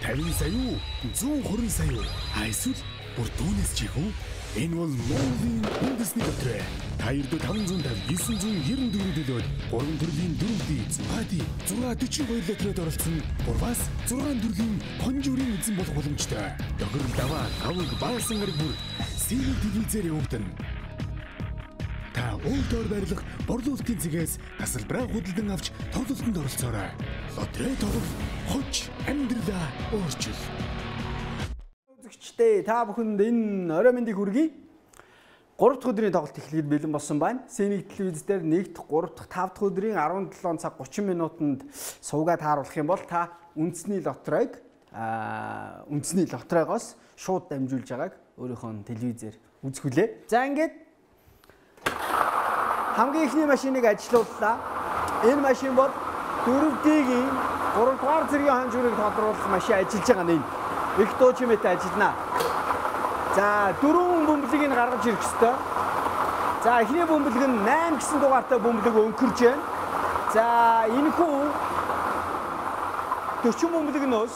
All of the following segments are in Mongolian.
50 сая юу? 120 сая юу? Эсвэл бүр түүнээс ч их үү? Энэ бол Монголын үндэсний дотроо. Та ердөө 550 994 төлөөд 3 төрлийн 4D Zubati 642 литрээр оролцсон. Урвас 6 төрлийн конжурын эзэн болох боломжтой. Догор даваа аваг баасан гараг бүр сэрэг телевизээр явагдана. Та өөртөө барилах борлуулалтын цэгээс тасалбараа худалдан авч тоглолтод оролцоорой. Лотерей тоглох хоч амьдралаа өөрчил. Үзэгчдээ та бүхэнд энэ орой мэндийг хүргэе. 3 дахь өдрийн тоглолт эхлэхэд бэлэн болсон байна. Сэнийг телевиз дээр 1 дахь, 3 дахь, 5 дахь өдрийн 17 цаг 30 минутанд суугаад тааруулах юм бол та үндэсний лотерейгоос шууд дамжуулж байгааг өөрийнхөө телевизээр үзэх үлээ. За ингээд хамгийн ихний машиныг ажилууллаа. Энэ машин бол 4D-ийн 3 дугаар зэргийн хонжуурыг тодруулах машин ажиллаж байгаа нь энэ. Их дуу чимээтэй ажиллана. За 4 бөмбөлгийг гаргаж ирэх ёстой. За эхний бөмбөлөг нь 8 гэсэн дугаартай бөмбөлөг өнгөрч байна. За энэхүү 40 бөмбөлөгнөөс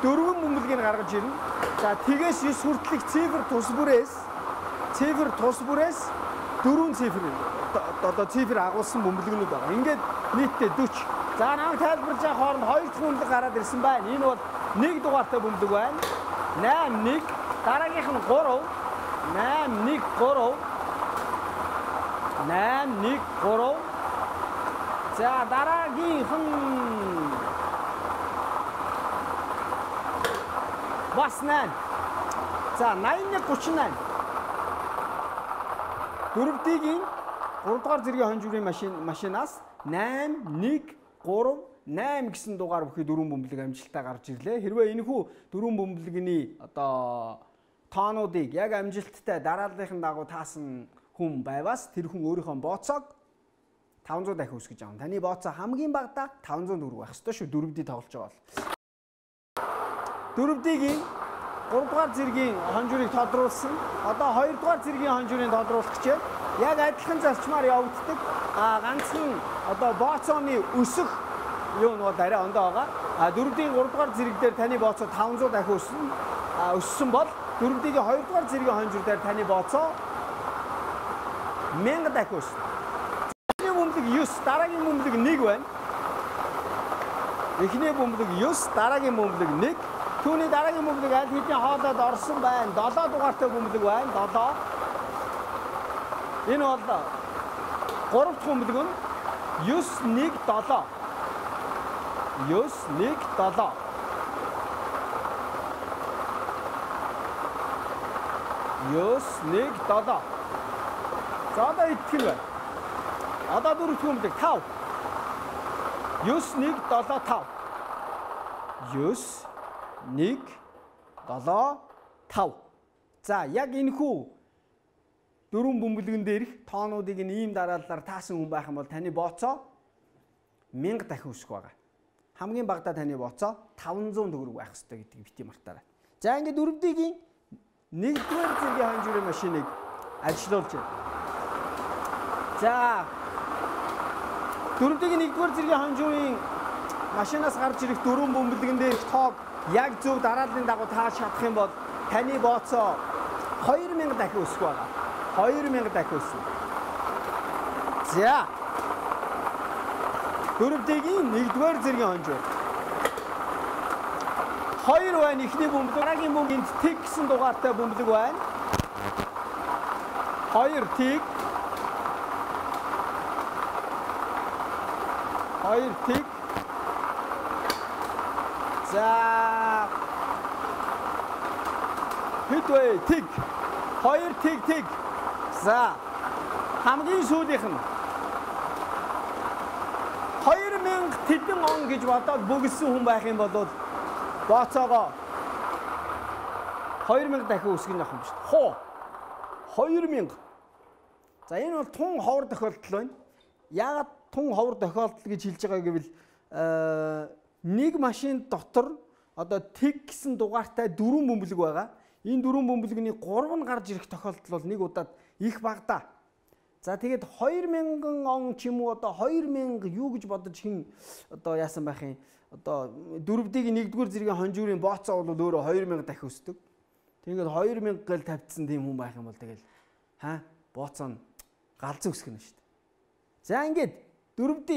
4 бөмбөлгийг гаргаж ирнэ. За тэгээс 9 хүртэлх цифр тус бүрээс 4 цифр агуулсан бөмбөлгнүүд байгаа. Ингээд нийтдээ 40. За намайг тайлбарж байгаа хооронд 2 дахь бөмбөлөг гараад ирсэн байна. Энэ бол 1 дугаартай бөмбөлөг байна. 81 дараагийнх нь 3 813 за дараагийнх нь бас 8 за 8138 4D-ийн 3 дугаар зэргийн хонжуурын машинаас 8 гэсэн дугаар бүхий 4 бөмбөлөг амжилттай гарч ирлээ. Хэрвээ энэхүү 4 бөмбөлөгний тоонуудыг яг амжилттай дарааллын дагуу таасан хүн байвас тэр хүн өөрийнхөө бооцоог 500 дахин өсгөж авна. Таны бооцоо хамгийн багадаа 500 төгрөг байх ёстой шүү 4D тоглож байгаа бол. 4D-ийн 3 дугаар зэргийн хонжуурыг тодруулсан. Одоо 2 дугаар зэргийн хонжуурыг тодруулах гэж яг адилхан зарчмаар явагддаг. Ганцхан бооцооны өсөх юу нэг арай ондоо байгаа. 4D-ийн 3 дугаар зэрэг дээр таны бооцоо 500 дахин өссөн бол 4D-ийн 2 дугаар зэргийн хонжуур дээр таны бооцоо 1000 дахин өссөн. Эхний бөмбөлөг 9, дараагийн бөмбөлөг 1 байна. Эхний бөмбөлөг 9, дараагийн бөмбөлөг 1. Түүний дараагийн бөмбөлөг аль хэдийн хоолойд орсон байна. 7 дугаартай бөмбөлөг байна. 7. Энэ бол 3 дахь бөмбөлөг нь 917. 917. За одоо итгэл байна. Одоо 4 дахь бөмбөлөг 5. 9175. 9175. За яг энэхүү 4 бөмбөлгөн дээрх тоонуудыг ийм дараалалаар таасан хүн байх юм бол таны бооцоо 1000 дахин өсөх байгаа. Хамгийн багадаа таны бооцоо 500 төгрөг байх ёстой гэдгийг бити мартаарай. За ингээд 4D-ийн 1-р зэргийн хонжуурын машиныг ажилуулж байна. За 4D-ийн 1-р зэргийн хонжуурын машинаас гарч ирэх 4 бөмбөлгөн дээрх тоог яг зөв дарааллын дагуу тааж чадах юм бол таны бооцоо 2000 дахин өсөх байгаа. 2000 дахин өснө. За 4D-ийн 1-р зэргийн хонжуур 2 байна. Эхний бөмбөлөг, дараагийн бөмбөлөг тэг гэсэн дугаартай бөмбөлөг байна. 2 тэг. 2 тэг. За хэдвэ тэг. 2 тэг. За хамгийн сүүлийнх нь 2000 тэдэн он гэж бодоод бөгссөн хүн байх юм бол бооцоогоо 2000 дахин өсгөн явах юм шүү дээ. Хоо 2000. За энэ бол тун ховор тохиолдол байна. Яагаад тун ховор тохиолдол гэж хэлж байгаа гэвэл нэг машин дотор тэг гэсэн дугаартай 4 бөмбөлөг байгаа. Энэ 4 бөмбөлөгний 3 нь гарч ирэх тохиолдол бол нэг удаад их багадаа. За тэгээд 2000 он ч юм уу 2000 юу гэж бодож хин яасан байх юм одоо 4D-ийн 1-р зэргийн хонжуурын бооцоо бол өөрөө 2000 дахин өсдөг. Тэгээд 2000 гэл тавьдсан тийм хүн байх юм бол тэгэл бооцоо нь галзуу өсгөнө шүү дээ. За ингээд 4D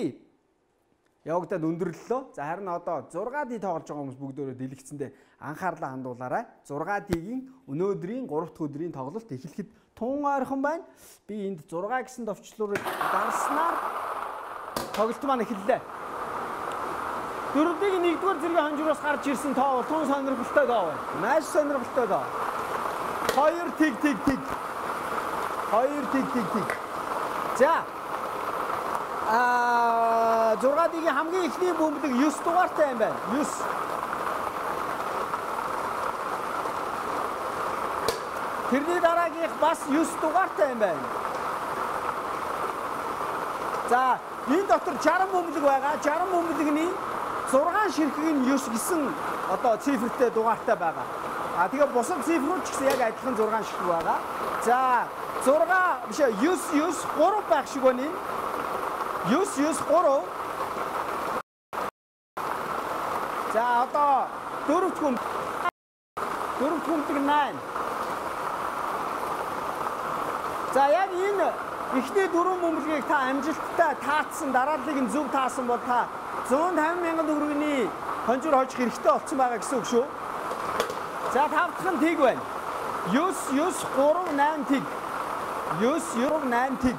явагдаад өндөрлөлөө. За харин одоо 6D тоглож байгаа хүмүүс бүгдөө дэлгэцэндээ анхаарлаа хандуулаарай. 6D-ийн өнөөдрийн 3 дахь өдрийн тоглолт эхлэхэд тун ойрхон байна. Би энд 6 гэсэн товчлуурыг дарснаар тоглолт маань эхэллээ. 4D-ийн 1-р зэргийн хонжуураас гарч ирсэн тоо бол тун сонирхолтой тоо байна. Маш сонирхолтой тоо. 2 тэг. 2 тэг. За 6D-ийн хамгийн ихний бөмбөлөг 9 дугаартай юм байна. 9. Тэрний дараагийнх бас 9 дугаартай юм байна. За энэ дотор 60 бөмбөлөг байгаа. 60 бөмбөлөгний 6 ширхэг нь 9 гэсэн одоо цифртэй дугаартай байгаа. Тэгээ бусад цифрууд ч гэсэн яг адилхан 6 ширхэг байгаа. За 6 биш 9 3 байх шиг байна энэ. 9 3. За одоо 4 дахь бөмбөлөг 8. За яг энэ эхний 4 бөмбөлгийг та амжилттай таацсан, дарааллыг нь зөв таасан бол та 150,000 төгрөгийн хонжуур хожих хэрэгтэй болсон байгаа гэсэн үг шүү. За 5 дахь нь тэг байна. 9 3 8 тэг. 9 8 тэг.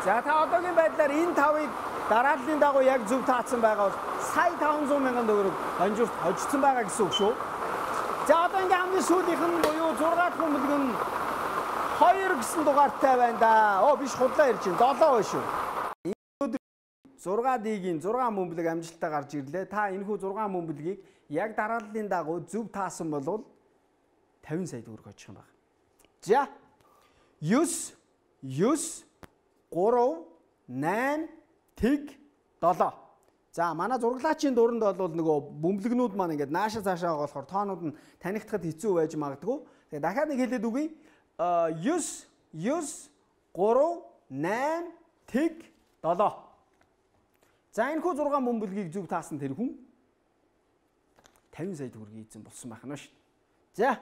За та одоогийн байдлаар энэ 5-ыг дарааллын дагуу яг зөв таацсан байгаа бол сая 500,000 төгрөг хонжуурт хожигдсон байгаа гэсэн үг шүү. За одоо ингээм хамгийн сүүлийнх нь буюу 6 дахь бөмбөлөг нь 2 гэсэн дугаартай байна да. Биш худлаа ирж байна. 7 байна шүү. 6D-ийн 6 бөмбөлөг амжилттай гарч ирлээ. Та энэхүү 6 бөмбөлгийг яг дарааллын дагуу зөв таасан бол 50 сая төгрөг очих юм байна. За 9 3 8 тэг 7. За манай зураглаачийн дуранд бол нөгөө бөмбөлгнүүд маань ингээд нааша цаашаа байгаа болохоор тоонууд нь танигдахад хэцүү байж магадгүй. Тэгээ дахиад нэг хэлээд үгүй. 9 3 8 тэг 7. За энэхүү 6 бөмбөлгийг зөв таасан тэр хүн 50 сая төгрөгийг эзэн болсон байх нь шүү. За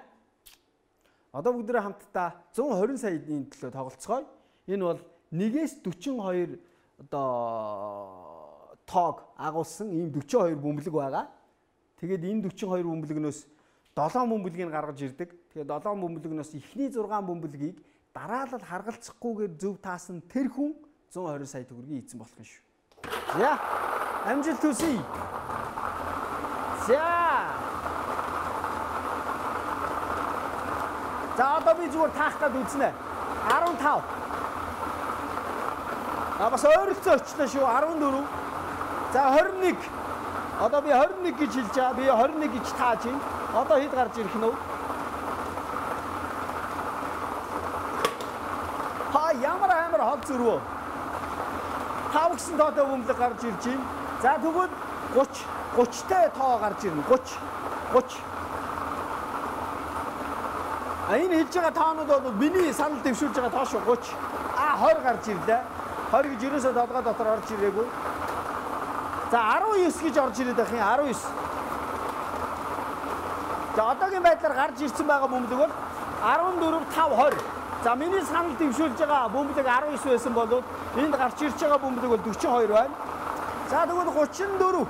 одоо бүгдээ хамтдаа 120 саяны төлөө тоглолцгоё. Энэ бол 1-ээс 42 одоо тоог агуулсан ийм 42 бөмбөлөг байгаа. Тэгээд энэ 42 бөмбөлгнөөс 7 бөмбөлгийг гаргаж ирдэг. Тэгээд 7 бөмбөлгнөөс эхний 6 бөмбөлгийг дараалал харгалзахгүйгээр зөв таасан тэр хүн 120 сая төгрөгийг эзэн болох юм шүү. За амжилт хүсье. За одоо би зүгээр таах гээд үзнэ. 15. Бас ойролцоо очлоо шүү. 14. За 21. Одоо би 21 гэж хэлж байгаа. Би 21 гэж тааж байна. Одоо хэд гарч ирэх нь вэ? Ямар хол зөрвөө. 5 гэсэн тоотой бөмбөлөг гарч ирж байна. За тэгвэл 30-тай тоо гарч ирнэ. 30. Энэ хэлж байгаа тоонууд бол миний санал дэвшүүлж байгаа тоо шүү. 30. 20 гарч ирлээ. 20 гэж ерөөсөө толгой дотор орж ирээгүй. За 19 гэж орж ирээд байх юм. 19. За одоогийн байдлаар гарч ирсэн байгаа бөмбөлөг бол 14 5 20. За миний санал дэвшүүлж байгаа бөмбөлөг 19 байсан бол энд гарч ирж байгаа бөмбөлөг бол 42 байна. За тэгвэл 34.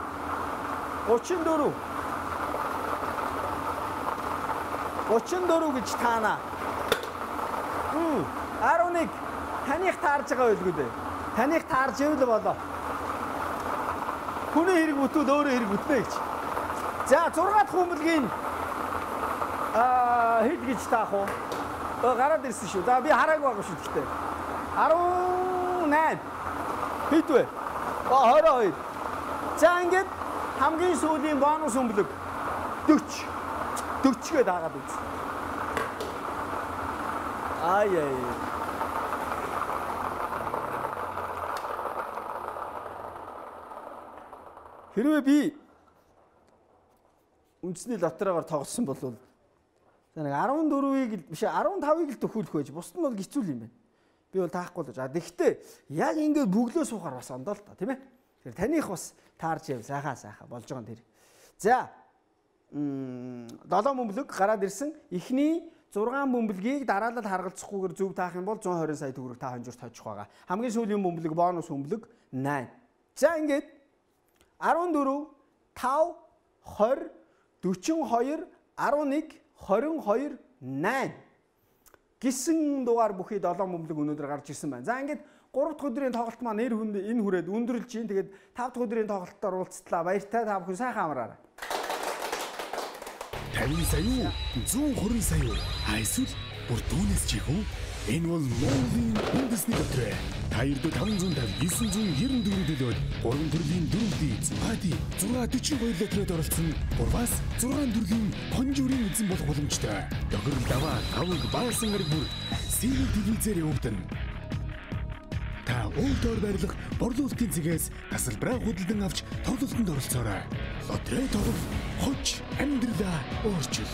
34 гэж таана. 11. Таних таарж байгаа байлгүй дээ. Таних таарж ивэл болоо. Хүний хэрэг бүтүүд өөрөө хэрэг бүтнэ гэж. За 6 дахь бөмбөлгийн хэд гэж таах уу? Гараад ирсэн шүү. За би хараагүй байгаа шүү гэхдээ. 18. Хэд вэ? 22. За ингээд хамгийн сүүлийн бонус бөмбөлөг 40. 40 гээд аагаад үз. Хэрвээ би үндэсний лотереогоор тоглосон бол нэг 14-ийг биш 15-ыг л төхөөлөх байж. Бусд нь бол хэцүү юм байна. Би бол таахгүй л. Гэхдээ яг ингээд бөглөө суухаар бас ондоо л та тийм ээ. Тэр таних бас таарч яв сайхан болж байгаа юм тэр. За 7 бөмбөлөг гараад ирсэн. Эхний 6 бөмбөлгийг дараалал харгалзахгүйгээр зөв таах юм бол 120 сая төгрөг та хонжирт хожих байгаа. Хамгийн сүүлийн бөмбөлөг бонус бөмбөлөг 8. За ингээд 14, 5, 20, 42, 11, 22, 8 гэсэн дугаар бүхий 7 бөмбөлөг өнөөдөр гарч ирсэн байна. За ингээд 3 дахь өдрийн тоглолт маань энэ хүрээд өндөрлж чинь. Тэгээд 5 дахь өдрийн тоглолтоор уулзтлаа. Баяртай та бүхэн сайхан амраарай. 50 сая, 120 сая. Эсвэл бүр түүнээс ч их үү? Энэ бол Монголын үндэсний дотроо. Та ердөө 550, 994 төлөөд 3 төрлийн дөрөвдөө эзэн. Бади 642 лотерейд оролцсон. Бурбас 6 төрлийн хонжуурын эзэн болох боломжтой. Дохир даваа аваг баасан гараг бүр сэлэг телевизээр явагдана. Та өөртөө барилах борлуулалтын цэгээс тасалбараа худалдан авч тоглолтод оролцоорой. Лотерей тоглох хоч амьдралаа өөрчил.